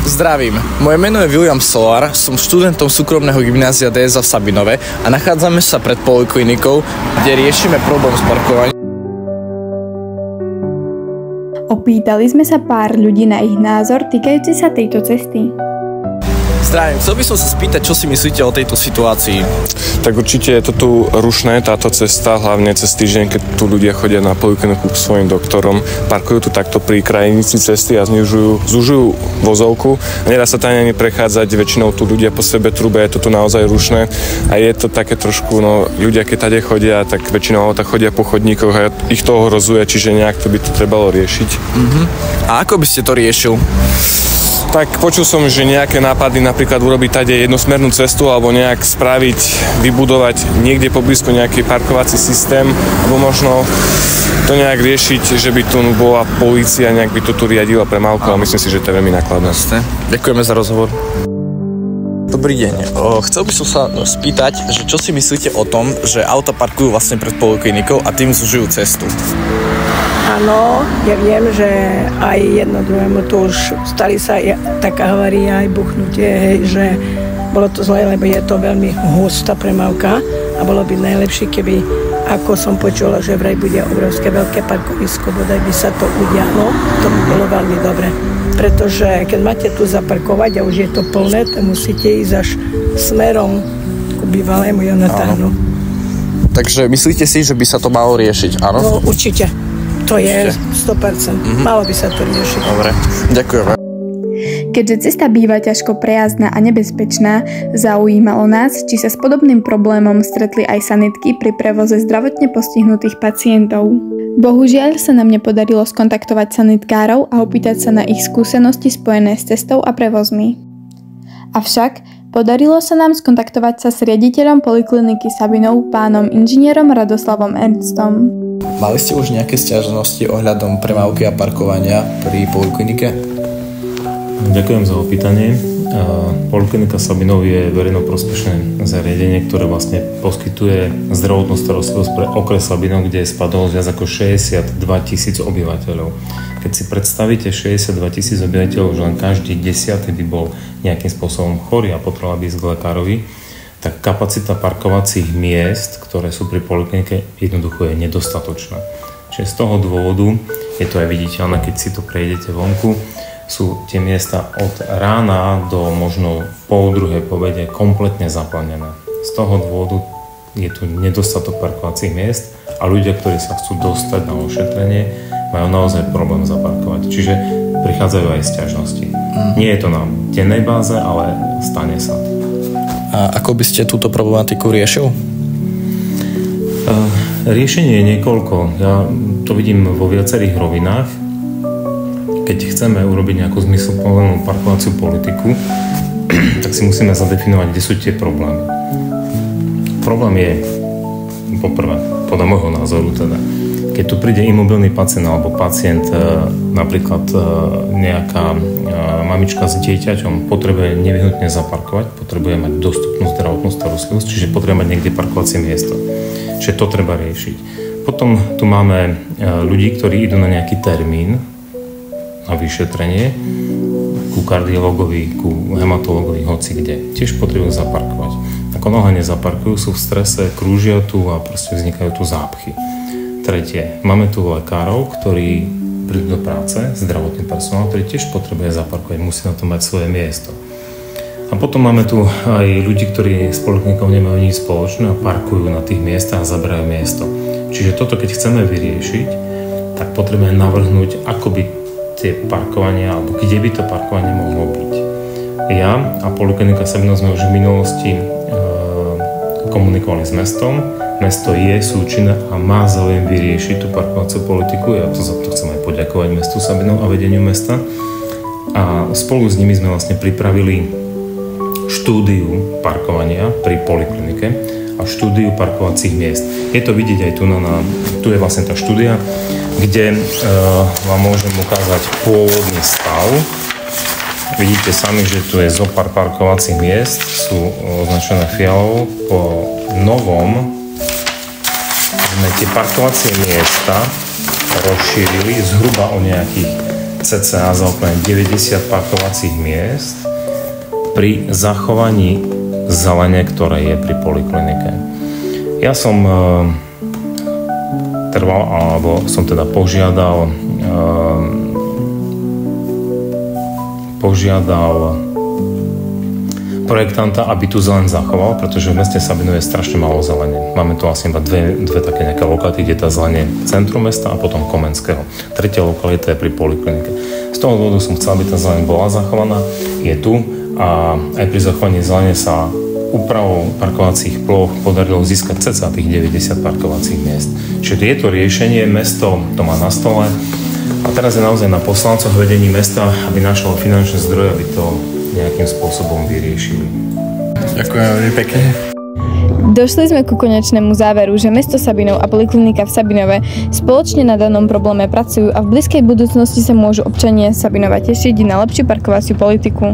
Zdravím, moje meno je William Solar, som študentom súkromného gymnázia DSA v Sabinove a nachádzame sa pred poliklinikou, kde riešime problém s parkovaním. Opýtali sme sa pár ľudí na ich názor týkajúci sa tejto cesty. Zdravím, chcel by som sa spýtať, čo si myslíte o tejto situácii? Tak určite je to tu rušné, táto cesta, hlavne cez týždeň, keď tu ľudia chodia na polikliniku k svojim doktorom, parkujú tu takto pri krajnici cesty a zužujú vozovku. A nedá sa tam ani prechádzať, väčšinou tu ľudia po sebe trúbia, je to tu naozaj rušné a je to také trošku, ľudia keď tade chodia, tak väčšinou tak chodia po chodníkoch a ich to ohrozuje, čiže nejak to by to trebalo riešiť. A ako by ste to riešil? Tak počul som, že nejaké nápady napríklad urobiť tade jednosmernú cestu alebo nejak spraviť, vybudovať niekde poblízko nejaký parkovací systém alebo možno to nejak riešiť, že by tu bola polícia, nejak by to tu riadila premávku, ale myslím si, že to je veľmi nákladné. Ďakujeme za rozhovor. Dobrý deň. Chcel by som sa spýtať, že čo si myslíte o tom, že auta parkujú vlastne pred poliklinikou a tým zužujú cestu? Áno, ja viem, že aj jedno druhému tu už stali sa taká havária, aj buchnutie, hej, že bolo to zlé, lebo je to veľmi hustá premávka a bolo by najlepšie, keby, ako som počula, že vraj bude obrovské veľké parkovisko, bodaj by sa to udialo, to by bolo veľmi dobre. Pretože keď máte tu zaparkovať a už je to plné, to musíte ísť až smerom ku bývalému Jonatánu. Takže myslíte si, že by sa to malo riešiť, áno? No určite. To je 100%. Malo by sa to riešiť. Dobre, ďakujem. Keďže cesta býva ťažko prejazdná a nebezpečná, zaujímalo nás, či sa s podobným problémom stretli aj sanitky pri prevoze zdravotne postihnutých pacientov. Bohužiaľ sa nám nepodarilo skontaktovať sanitkárov a opýtať sa na ich skúsenosti spojené s cestou a prevozmi. Avšak podarilo sa nám skontaktovať sa s riaditeľom polikliniky Sabinov, pánom inžinierom Radoslavom Ernstom. Mali ste už nejaké sťažnosti ohľadom premávky a parkovania pri poliklinike? Ďakujem za opýtanie. Poliklinika Sabinov je verejnoprospešné zariadenie, ktoré vlastne poskytuje zdravotnú starostlivosť pre okres Sabinov, kde je spadalo viac ako 62 000 obyvateľov. Keď si predstavíte 62 000 obyvateľov, že len každý 10. by bol nejakým spôsobom chorý a potreboval by ísť k lekárovi, tak kapacita parkovacích miest, ktoré sú pri poliklinike, jednoducho je nedostatočná. Čiže z toho dôvodu, je to aj viditeľné, keď si to prejdete vonku, sú tie miesta od rána do možno pol druhej po obede kompletne zaplnené. Z toho dôvodu je tu nedostatok parkovacích miest a ľudia, ktorí sa chcú dostať na ošetrenie, majú naozaj problém zaparkovať. Čiže prichádzajú aj sťažnosti. Nie je to na dennej báze, ale stane sa. A ako by ste túto problematiku riešil? Riešenie je niekoľko. Ja to vidím vo viacerých rovinách. Keď chceme urobiť nejakú zmysluplnú parkovaciu politiku, tak si musíme zadefinovať, kde sú tie problémy. Problém je, poprvé, podľa môjho názoru teda, keď tu príde imobilný pacient alebo pacient, napríklad nejaká mamička s dieťaťom potrebuje nevyhnutne zaparkovať, potrebuje mať dostupnú zdravotnú starostlivosť, čiže potrebuje mať niekde parkovacie miesto. Čiže to treba riešiť. Potom tu máme ľudí, ktorí idú na nejaký termín na vyšetrenie ku kardiologovi, ku hematologovi, hoci kde. Tiež potrebujú zaparkovať. Ako noha nezaparkujú, sú v strese, krúžia tu a proste vznikajú tu zápchy. Tretie, máme tu lekárov, ktorí prídu do práce, zdravotný personál, ktorý tiež potrebuje zaparkovať, musí na to mať svoje miesto. A potom máme tu aj ľudí, ktorí s poliklinikou nemajú nič spoločné a parkujú na tých miestach a zaberajú miesto. Čiže toto, keď chceme vyriešiť, tak potrebujeme navrhnúť, ako by tie parkovania, alebo kde by to parkovanie mohlo byť. Ja a poliklinika Sabinov sme už v minulosti komunikovali s mestom. Mesto je súčinné a má záujem vyriešiť tú parkovaciu politiku. Ja za to chcem aj poďakovať mestu Sabinov a vedeniu mesta. A spolu s nimi sme vlastne pripravili štúdiu parkovania pri poliklinike a štúdiu parkovacích miest. Je to vidieť aj tu je vlastne tá štúdia, kde vám môžem ukázať pôvodný stav. Vidíte sami, že tu je zo pár parkovacích miest, sú označené fialou. Po novom sme tie parkovacie miesta rozšírili zhruba o nejakých cca zaokrúhlených 90 parkovacích miest pri zachovaní zelene, ktoré je pri poliklinike. Ja som trval, alebo som teda požiadal projektanta, aby tu zeleň zachoval, pretože v meste Sabinov je strašne málo zelene. Máme tu vlastne iba dve také nejaké lokality, kde tá zeleň je v centru mesta a potom Komenského. Tretia lokalita je pri poliklinike. Z toho dôvodu som chcel, aby tá zeleň bola zachovaná, je tu a aj pri zachovaní zelene sa úpravou parkovacích ploch podarilo získať cca tých 90 parkovacích miest. Čiže je to riešenie, mesto to má na stole a teraz je naozaj na poslancoch vedení mesta, aby našlo finančné zdroje, aby to nejakým spôsobom vyriešili. Ďakujem veľmi pekne. Došli sme ku konečnému záveru, že mesto Sabinov a poliklinika v Sabinove spoločne na danom probléme pracujú a v blízkej budúcnosti sa môžu občania Sabinova tešiť na lepšiu parkovaciu politiku.